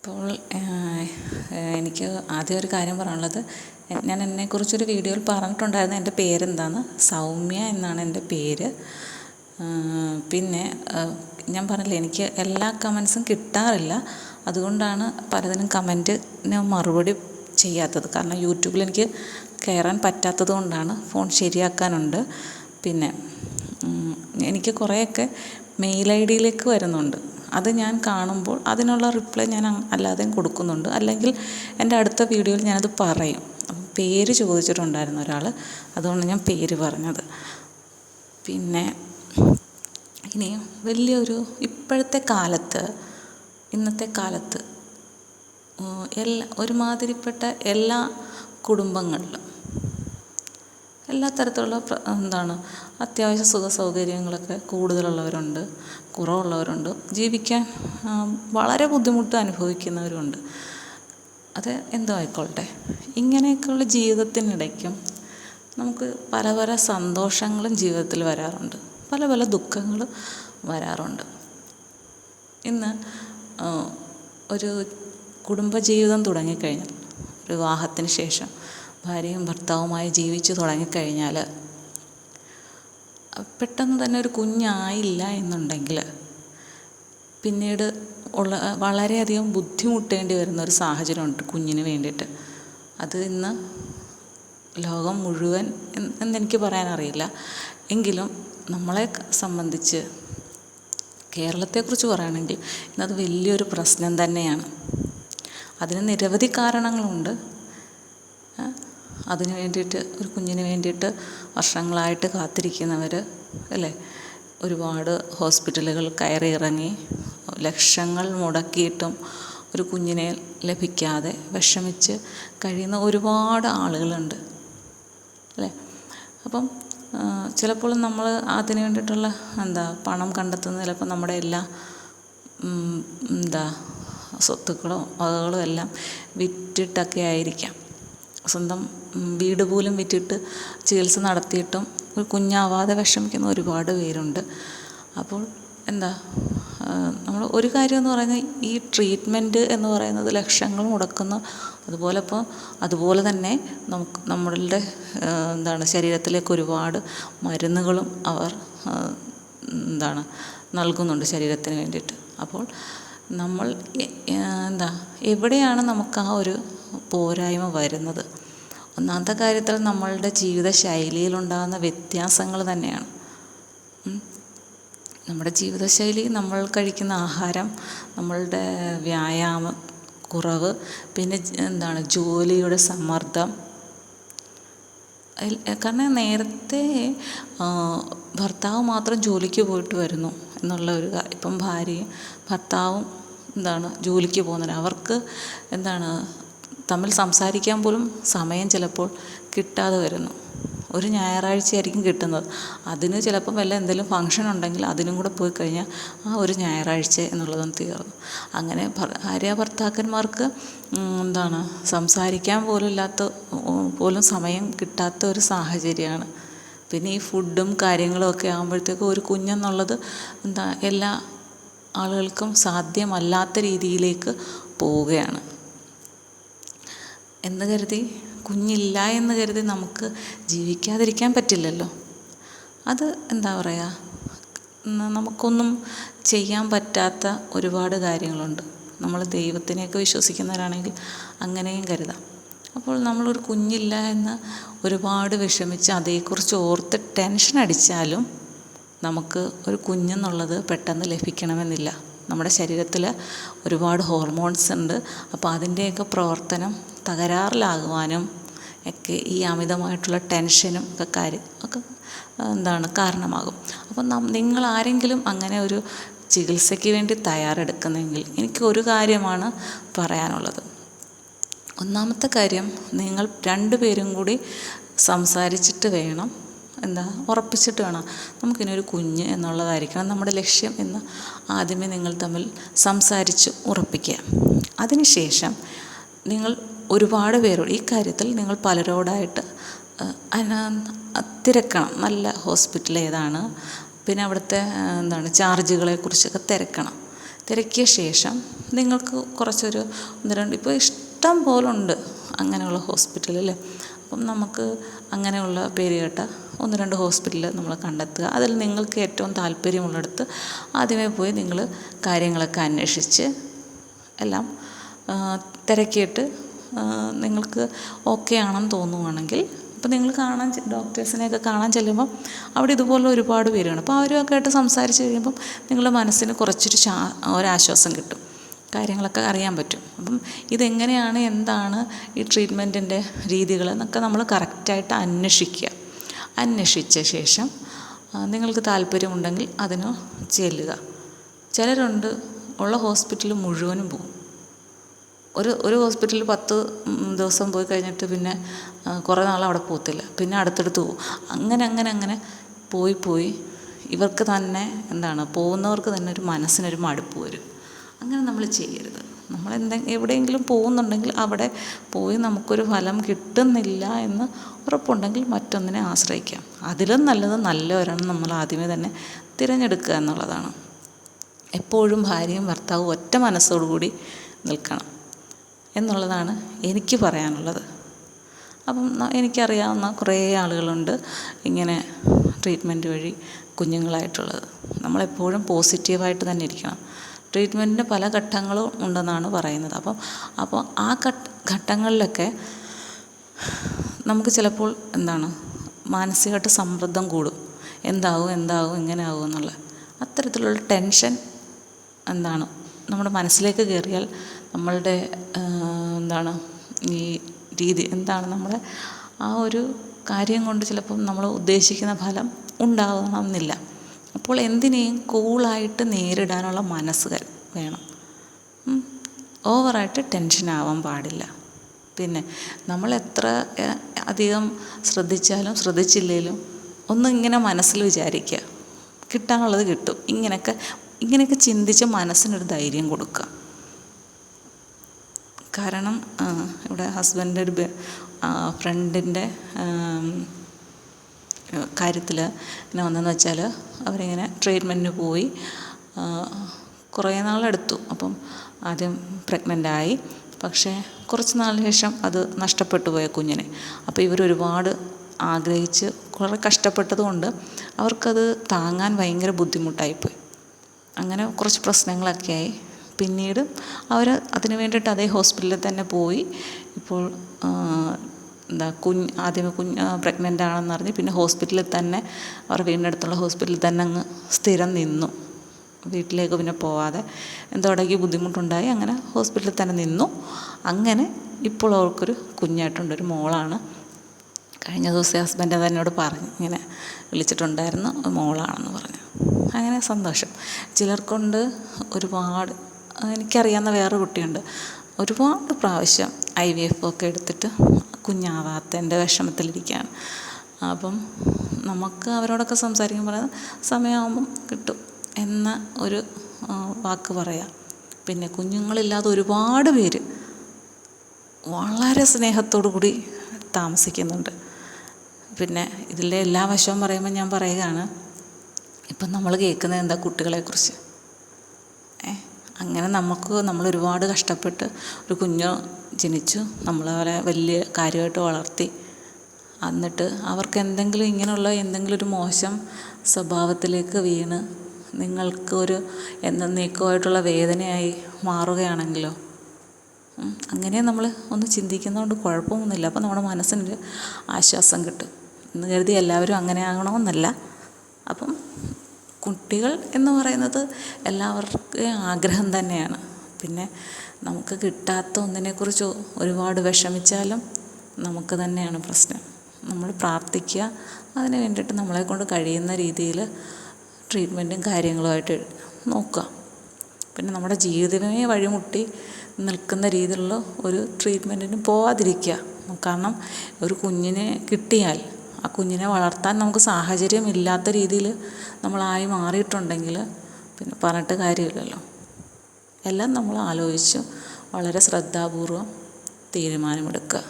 അപ്പോൾ എനിക്ക് ആദ്യം ഒരു കാര്യം പറയാനുള്ളത്, ഞാൻ എന്നെക്കുറിച്ചൊരു വീഡിയോയിൽ പറഞ്ഞിട്ടുണ്ടായിരുന്നു എൻ്റെ പേരെന്താന്ന്. സൗമ്യ എന്നാണ് എൻ്റെ പേര്. പിന്നെ ഞാൻ പറഞ്ഞില്ലേ, എനിക്ക് എല്ലാ കമൻസും കിട്ടാറില്ല. അതുകൊണ്ടാണ് പലതിനും കമൻറ്റിന് മറുപടി ചെയ്യാത്തത്. കാരണം യൂട്യൂബിൽ എനിക്ക് കയറാൻ പറ്റാത്തത് കൊണ്ടാണ്. ഫോൺ ശരിയാക്കാനുണ്ട്. പിന്നെ എനിക്ക് കുറേയൊക്കെ മെയിൽ ഐ ഡിയിലേക്ക് വരുന്നുണ്ട്. അത് ഞാൻ കാണുമ്പോൾ അതിനുള്ള റിപ്ലൈ ഞാൻ അല്ലാതെയും കൊടുക്കുന്നുണ്ട്. അല്ലെങ്കിൽ എൻ്റെ അടുത്ത വീഡിയോയിൽ ഞാനത് പറയും. അപ്പം പേര് ചോദിച്ചിട്ടുണ്ടായിരുന്നു ഒരാൾ, അതുകൊണ്ട് ഞാൻ പേര് പറഞ്ഞത്. പിന്നെ ഇനി വലിയൊരു ഇന്നത്തെ കാലത്ത് ഒരുമാതിരിപ്പെട്ട എല്ലാ കുടുംബങ്ങളിലും എല്ലാ തരത്തിലുള്ള അത്യാവശ്യ സുഖ സൗകര്യങ്ങളൊക്കെ കൂടുതലുള്ളവരുണ്ട്, കുറവുള്ളവരുണ്ട്, ജീവിക്കാൻ വളരെ ബുദ്ധിമുട്ട് അനുഭവിക്കുന്നവരുണ്ട്. അത് എന്തോ ആയിക്കോട്ടെ. ഇങ്ങനെയൊക്കെയുള്ള ജീവിതത്തിനിടയ്ക്കും നമുക്ക് പല പല സന്തോഷങ്ങളും ജീവിതത്തിൽ വരാറുണ്ട്, പല പല ദുഃഖങ്ങളും വരാറുണ്ട്. ഇന്ന് ഒരു കുടുംബജീവിതം തുടങ്ങിക്കഴിഞ്ഞാൽ, ഒരു വിവാഹത്തിന് ശേഷം ഭാര്യയും ഭർത്താവുമായി ജീവിച്ചു തുടങ്ങിക്കഴിഞ്ഞാൽ പെട്ടെന്ന് തന്നെ ഒരു കുഞ്ഞായില്ല എന്നുണ്ടെങ്കിൽ പിന്നീട് വളരെയധികം ബുദ്ധിമുട്ടേണ്ടി വരുന്ന ഒരു സാഹചര്യമുണ്ട് കുഞ്ഞിന് വേണ്ടിയിട്ട്. അത് ഇന്ന് ലോകം മുഴുവൻ എന്നെനിക്ക് പറയാനറിയില്ല. എങ്കിലും നമ്മളെ സംബന്ധിച്ച് കേരളത്തെക്കുറിച്ച് പറയുകയാണെങ്കിൽ ഇന്നത് വലിയൊരു പ്രശ്നം തന്നെയാണ്. അതിന് നിരവധി കാരണങ്ങളുണ്ട്. അതിന് വേണ്ടിയിട്ട്, ഒരു കുഞ്ഞിന് വേണ്ടിയിട്ട് വർഷങ്ങളായിട്ട് കാത്തിരിക്കുന്നവർ അല്ലേ, ഒരുപാട് ഹോസ്പിറ്റലുകൾ കയറി ഇറങ്ങി ലക്ഷങ്ങൾ മുടക്കിയിട്ടും ഒരു കുഞ്ഞിനെ ലഭിക്കാതെ വിഷമിച്ച് കഴിയുന്ന ഒരുപാട് ആളുകളുണ്ട് അല്ലേ. അപ്പം ചിലപ്പോൾ നമ്മൾ അതിന് വേണ്ടിയിട്ടുള്ള പണം കണ്ടെത്തുന്നത് ചിലപ്പോൾ നമ്മുടെ എല്ലാ സ്വത്തുക്കളോ വകകളോ എല്ലാം വിറ്റിട്ടൊക്കെ ആയിരിക്കാം. സ്വന്തം വീട് പോലും വിറ്റിട്ട് ചികിത്സ നടത്തിയിട്ടും ഒരു കുഞ്ഞാവാതെ വിഷമിക്കുന്ന ഒരുപാട് പേരുണ്ട്. അപ്പോൾ നമ്മൾ ഒരു കാര്യം എന്ന് പറയുന്നത്, ഈ ട്രീറ്റ്മെൻറ്റ് എന്ന് പറയുന്നത് ലക്ഷങ്ങൾ മുടക്കുന്ന, അതുപോലെ തന്നെ നമ്മളുടെ ശരീരത്തിലേക്ക് ഒരുപാട് മരുന്നുകളും അവർ നൽകുന്നുണ്ട് ശരീരത്തിന് വേണ്ടിയിട്ട്. അപ്പോൾ നമ്മൾ എവിടെയാണ് നമുക്ക് ആ ഒരു പോരായ്മ വരുന്നത്? ഒന്നാമത്തെ കാര്യത്തിൽ നമ്മളുടെ ജീവിത ശൈലിയിലുണ്ടാകുന്ന വ്യത്യാസങ്ങൾ തന്നെയാണ്. നമ്മുടെ ജീവിതശൈലി, നമ്മൾ കഴിക്കുന്ന ആഹാരം, നമ്മളുടെ വ്യായാമം കുറവ്, പിന്നെ ജോലിയുടെ സമ്മർദ്ദം. കാരണം നേരത്തെ ഭർത്താവ് മാത്രം ജോലിക്ക് പോയിട്ട് വരുന്നു എന്നുള്ള ഒരു ഇപ്പം ഭാര്യയും ഭർത്താവും ജോലിക്ക് പോകുന്നത്. അവർക്ക് തമ്മിൽ സംസാരിക്കാൻ പോലും സമയം ചിലപ്പോൾ കിട്ടാതെ വരുന്നു. ഒരു ഞായറാഴ്ചയായിരിക്കും കിട്ടുന്നത്. അതിന് ചിലപ്പം എന്തെങ്കിലും ഫങ്ഷൻ ഉണ്ടെങ്കിൽ അതിനും കൂടെ പോയി കഴിഞ്ഞാൽ ആ ഒരു ഞായറാഴ്ച എന്നുള്ളതും തീർന്നു. അങ്ങനെ ഭാര്യ ഭർത്താക്കന്മാർക്ക് സംസാരിക്കാൻ പോലും സമയം കിട്ടാത്ത ഒരു സാഹചര്യമാണ്. പിന്നെ ഈ ഫുഡും കാര്യങ്ങളും ഒക്കെ ആകുമ്പോഴത്തേക്കും ഒരു കുഞ്ഞെന്നുള്ളത് എല്ലാ ആളുകൾക്കും സാധ്യമല്ലാത്ത രീതിയിലേക്ക് പോവുകയാണ്. എന്ന് കരുതി, കുഞ്ഞില്ല എന്ന് കരുതി നമുക്ക് ജീവിക്കാതിരിക്കാൻ പറ്റില്ലല്ലോ. അത് നമുക്കൊന്നും ചെയ്യാൻ പറ്റാത്ത ഒരുപാട് കാര്യങ്ങളുണ്ട്. നമ്മൾ ദൈവത്തിനെയൊക്കെ വിശ്വസിക്കുന്നവരാണെങ്കിൽ അങ്ങനെയും കരുതാം. അപ്പോൾ നമ്മളൊരു കുഞ്ഞില്ല എന്ന് ഒരുപാട് വിഷമിച്ച് അതേക്കുറിച്ച് ഓർത്ത് ടെൻഷൻ അടിച്ചാലും നമുക്ക് ഒരു കുഞ്ഞെന്നുള്ളത് പെട്ടെന്ന് ലഭിക്കണമെന്നില്ല. നമ്മുടെ ശരീരത്തിൽ ഒരുപാട് ഹോർമോൺസ് ഉണ്ട്. അപ്പോൾ അതിൻ്റെയൊക്കെ പ്രവർത്തനം തകരാറിലാകുവാനും ഒക്കെ ഈ അമിതമായിട്ടുള്ള ടെൻഷനും ഒക്കെ കാരണമാകും. അപ്പം നിങ്ങൾ ആരെങ്കിലും അങ്ങനെ ഒരു ചികിത്സയ്ക്ക് വേണ്ടി തയ്യാറെടുക്കുന്നെങ്കിൽ എനിക്ക് ഒരു കാര്യമാണ് പറയാനുള്ളത്. ഒന്നാമത്തെ കാര്യം, നിങ്ങൾ രണ്ടുപേരും കൂടി സംസാരിച്ചിട്ട് വേണം, ഉറപ്പിച്ചിട്ട് വേണം നമുക്കിനൊരു കുഞ്ഞ് എന്നുള്ളതായിരിക്കണം നമ്മുടെ ലക്ഷ്യം എന്ന് ആദ്യമേ നിങ്ങൾ തമ്മിൽ സംസാരിച്ച് ഉറപ്പിക്കുക. അതിനുശേഷം നിങ്ങൾ ഒരുപാട് പേരോട് ഈ കാര്യത്തിൽ നിങ്ങൾ പലരോടായിട്ട് തിരക്കണം. നല്ല ഹോസ്പിറ്റൽ ഏതാണ്, പിന്നെ അവിടുത്തെ ചാർജുകളെക്കുറിച്ചൊക്കെ തിരക്കണം. തിരക്കിയ ശേഷം നിങ്ങൾക്ക് കുറച്ചൊരു 1-2 ഇപ്പോൾ ഇഷ്ടം പോലുണ്ട് അങ്ങനെയുള്ള ഹോസ്പിറ്റലിൽ. അപ്പം നമുക്ക് അങ്ങനെയുള്ള പേര് കേട്ട 1-2 ഹോസ്പിറ്റൽ നമ്മൾ കണ്ടെത്തുക. അതിൽ നിങ്ങൾക്ക് ഏറ്റവും താല്പര്യമുള്ളിടത്ത് ആദ്യമേ പോയി നിങ്ങൾ കാര്യങ്ങളൊക്കെ അന്വേഷിച്ച് എല്ലാം തിരക്കിയിട്ട് നിങ്ങൾക്ക് ഓക്കെ ആണെന്ന് തോന്നുവാണെങ്കിൽ അപ്പോൾ നിങ്ങൾ ഡോക്ടേഴ്സിനെയൊക്കെ കാണാൻ ചെല്ലുമ്പം അവിടെ ഇതുപോലെ ഒരുപാട് പേര് കാണും. അപ്പോൾ അവരുമൊക്കെ ആയിട്ട് സംസാരിച്ച് കഴിയുമ്പം നിങ്ങളുടെ മനസ്സിന് കുറച്ചൊരു ഒരാശ്വാസം കിട്ടും, കാര്യങ്ങളൊക്കെ അറിയാൻ പറ്റും. അപ്പം ഇതെങ്ങനെയാണ്, എന്താണ് ഈ ട്രീറ്റ്മെൻറ്റിൻ്റെ രീതികൾ എന്നൊക്കെ നമ്മൾ കറക്റ്റായിട്ട് അന്വേഷിച്ച ശേഷം നിങ്ങൾക്ക് താല്പര്യമുണ്ടെങ്കിൽ അതിന് ചെല്ലുക. ചിലരുണ്ട് ഉള്ള ഹോസ്പിറ്റൽ മുഴുവനും പോകും. ഒരു ഹോസ്പിറ്റലിൽ 10 ദിവസം പോയി കഴിഞ്ഞിട്ട് പിന്നെ കുറേ നാൾ അവിടെ പോകത്തില്ല, പിന്നെ അടുത്തടുത്ത് പോകും. അങ്ങനെ പോയി ഇവർക്ക് തന്നെ പോകുന്നവർക്ക് തന്നെ ഒരു മനസ്സിനൊരു മടുപ്പ് വരും. അങ്ങനെ നമ്മൾ ചെയ്യരുത്. നമ്മൾ എവിടെയെങ്കിലും പോകുന്നുണ്ടെങ്കിൽ അവിടെ പോയി നമുക്കൊരു ഫലം കിട്ടുന്നില്ല എന്ന് ഉറപ്പുണ്ടെങ്കിൽ മറ്റൊന്നിനെ ആശ്രയിക്കാം. അതിലും നല്ലത് നല്ലവരാണ് നമ്മൾ ആദ്യമേ തന്നെ തിരഞ്ഞെടുക്കുക എന്നുള്ളതാണ്. എപ്പോഴും ഭാര്യയും ഭർത്താവും ഒറ്റ മനസ്സോടുകൂടി നിൽക്കണം എന്നുള്ളതാണ് എനിക്ക് പറയാനുള്ളത്. അപ്പം എനിക്കറിയാവുന്ന കുറേ ആളുകളുണ്ട് ഇങ്ങനെ ട്രീറ്റ്മെൻറ്റ് വഴി കുഞ്ഞുങ്ങളായിട്ടുള്ളത്. നമ്മളെപ്പോഴും പോസിറ്റീവായിട്ട് തന്നെ ഇരിക്കണം. ട്രീറ്റ്മെൻറ്റിന് പല ഘട്ടങ്ങളും ഉണ്ടെന്നാണ് പറയുന്നത്. അപ്പോൾ ആ ഘട്ടങ്ങളിലൊക്കെ നമുക്ക് ചിലപ്പോൾ മാനസികമായിട്ട് സമ്മർദ്ദം കൂടും. എന്താവും ഇങ്ങനെ ആവും എന്നുള്ള അത്തരത്തിലുള്ള ടെൻഷൻ നമ്മുടെ മനസ്സിലേക്ക് കയറിയാൽ നമ്മളുടെ ഈ രീതി നമ്മുടെ ആ ഒരു കാര്യം കൊണ്ട് ചിലപ്പം നമ്മൾ ഉദ്ദേശിക്കുന്ന ഫലം ഉണ്ടാകണമെന്നില്ല. അപ്പോൾ എന്തിനേയും കൂളായിട്ട് നേരിടാനുള്ള മനസ്സ് വേണം. ഓവറായിട്ട് ടെൻഷനാവാൻ പാടില്ല. പിന്നെ നമ്മൾ എത്ര അധികം ശ്രദ്ധിച്ചാലും ശ്രദ്ധിച്ചില്ലെങ്കിലും ഇങ്ങനെ മനസ്സിൽ വിചാരിക്കുക, കിട്ടാനുള്ളത് കിട്ടും. ഇങ്ങനെയൊക്കെ ചിന്തിച്ച് മനസ്സിനൊരു ധൈര്യം കൊടുക്കുക. കാരണം ഇവിടെ ഹസ്ബൻഡിൻ്റെ ഒരു ഫ്രണ്ടിൻ്റെ കാര്യത്തിൽ ഇങ്ങനെ വന്നതെന്ന് വെച്ചാൽ അവരിങ്ങനെ ട്രീറ്റ്മെൻറ്റിന് പോയി കുറേ നാളെടുത്തു. അപ്പം ആദ്യം പ്രഗ്നൻ്റായി. പക്ഷേ കുറച്ച് നാളിന് ശേഷം അത് നഷ്ടപ്പെട്ടു പോയ കുഞ്ഞിനെ. അപ്പോൾ ഇവരൊരുപാട് ആഗ്രഹിച്ച് കുറേ കഷ്ടപ്പെട്ടതുകൊണ്ട് അവർക്കത് താങ്ങാൻ ഭയങ്കര ബുദ്ധിമുട്ടായിപ്പോയി. അങ്ങനെ കുറച്ച് പ്രശ്നങ്ങളൊക്കെ ആയി. പിന്നീട് അവർ അതിന് വേണ്ടിയിട്ട് അതേ ഹോസ്പിറ്റലിൽ തന്നെ പോയി. ഇപ്പോൾ ആദ്യമേ പ്രഗ്നൻ്റ് ആണെന്ന് അറിഞ്ഞ് പിന്നെ ഹോസ്പിറ്റലിൽ തന്നെ അവരുടെ വീടിനടുത്തുള്ള ഹോസ്പിറ്റലിൽ തന്നെ അങ്ങ് സ്ഥിരം നിന്നു. വീട്ടിലേക്ക് പിന്നെ പോവാതെ ഇടയ്ക്ക് ബുദ്ധിമുട്ടുണ്ടായി. അങ്ങനെ ഹോസ്പിറ്റലിൽ തന്നെ നിന്നു. അങ്ങനെ ഇപ്പോൾ അവർക്കൊരു കുഞ്ഞായിട്ടുണ്ട്, ഒരു മോളാണ്. കഴിഞ്ഞ ദിവസം ഹസ്ബൻഡ് എന്നോട് പറഞ്ഞു, ഇങ്ങനെ വിളിച്ചിട്ടുണ്ടായിരുന്നു, മോളാണെന്ന് പറഞ്ഞു. അങ്ങനെ സന്തോഷം. ചിലർക്കൊണ്ട് ഒരുപാട്, എനിക്കറിയാവുന്ന വേറൊരു കുട്ടിയുണ്ട്, ഒരുപാട് പ്രാവശ്യം IVF ഒക്കെ എടുത്തിട്ട് കുഞ്ഞാവാത്തതിൻ്റെ വിഷമത്തിലിരിക്കുകയാണ്. അപ്പം നമുക്ക് അവരോടൊക്കെ സംസാരിക്കുമ്പോൾ സമയമാകുമ്പം കിട്ടും എന്ന ഒരു വാക്ക് പറയാം. പിന്നെ കുഞ്ഞുങ്ങളില്ലാതെ ഒരുപാട് പേര് വളരെ സ്നേഹത്തോടു കൂടി താമസിക്കുന്നുണ്ട്. പിന്നെ ഇതിലെ എല്ലാ വശവും പറയുമ്പോൾ ഞാൻ പറയുകയാണ്, ഇപ്പം നമ്മൾ കേൾക്കുന്നത് കുട്ടികളെക്കുറിച്ച്. അങ്ങനെ നമ്മൾ ഒരുപാട് കഷ്ടപ്പെട്ട് ഒരു കുഞ്ഞ് ജനിച്ചു, നമ്മളവരെ വലിയ കാര്യമായിട്ട് വളർത്തി, എന്നിട്ട് അവർക്ക് ഇങ്ങനെയുള്ള എന്തെങ്കിലും ഒരു മോശം സ്വഭാവത്തിലേക്ക് വീണ് നിങ്ങൾക്ക് ഒരു എന്നേക്കുമായിട്ടുള്ള വേദനയായി മാറുകയാണെങ്കിലോ, അങ്ങനെ നമ്മൾ ഒന്ന് ചിന്തിക്കുന്നതുകൊണ്ട് കുഴപ്പമൊന്നുമില്ല. അപ്പം നമ്മുടെ മനസ്സിനൊരു ആശ്വാസം കിട്ടും എന്ന് കരുതി എല്ലാവരും അങ്ങനെ ആകണമെന്നല്ല. അപ്പം കുട്ടികൾ എന്ന് പറയുന്നത് എല്ലാവർക്കും ആഗ്രഹം തന്നെയാണ്. പിന്നെ നമുക്ക് കിട്ടാത്ത ഒന്നിനെക്കുറിച്ച് ഒരുപാട് വിഷമിച്ചാലും നമുക്ക് തന്നെയാണ് പ്രശ്നം. നമ്മൾ പ്രാർത്ഥിക്കുക, അതിന് വേണ്ടിയിട്ട് നമ്മളെക്കൊണ്ട് കഴിയുന്ന രീതിയിൽ ട്രീറ്റ്മെൻറ്റും കാര്യങ്ങളുമായിട്ട് നോക്കുക. പിന്നെ നമ്മുടെ ജീവിതമേ വഴിമുട്ടി നിൽക്കുന്ന രീതിയിലുള്ള ഒരു ട്രീറ്റ്മെൻറ്റിന് പോവാതിരിക്കുക. കാരണം ഒരു കുഞ്ഞിനെ കിട്ടിയാൽ ആ കുഞ്ഞിനെ വളർത്താൻ നമുക്ക് സാഹചര്യമില്ലാത്ത രീതിയിൽ നമ്മളായി മാറിയിട്ടുണ്ടെങ്കിൽ പിന്നെ പറഞ്ഞിട്ട് കാര്യമില്ലല്ലോ. എല്ലാം നമ്മൾ ആലോചിച്ച് വളരെ ശ്രദ്ധാപൂർവം തീരുമാനമെടുക്കുക.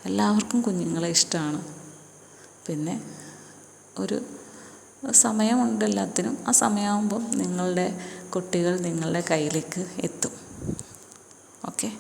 എല്ലാവർക്കും കുഞ്ഞുങ്ങളെ ഇഷ്ടമാണ്. പിന്നെ സമയമുണ്ട് എല്ലാത്തിനും. ആ സമയമാകുമ്പം നിങ്ങളുടെ കുട്ടികൾ നിങ്ങളുടെ കയ്യിലേക്ക് എത്തും. ഓക്കെ.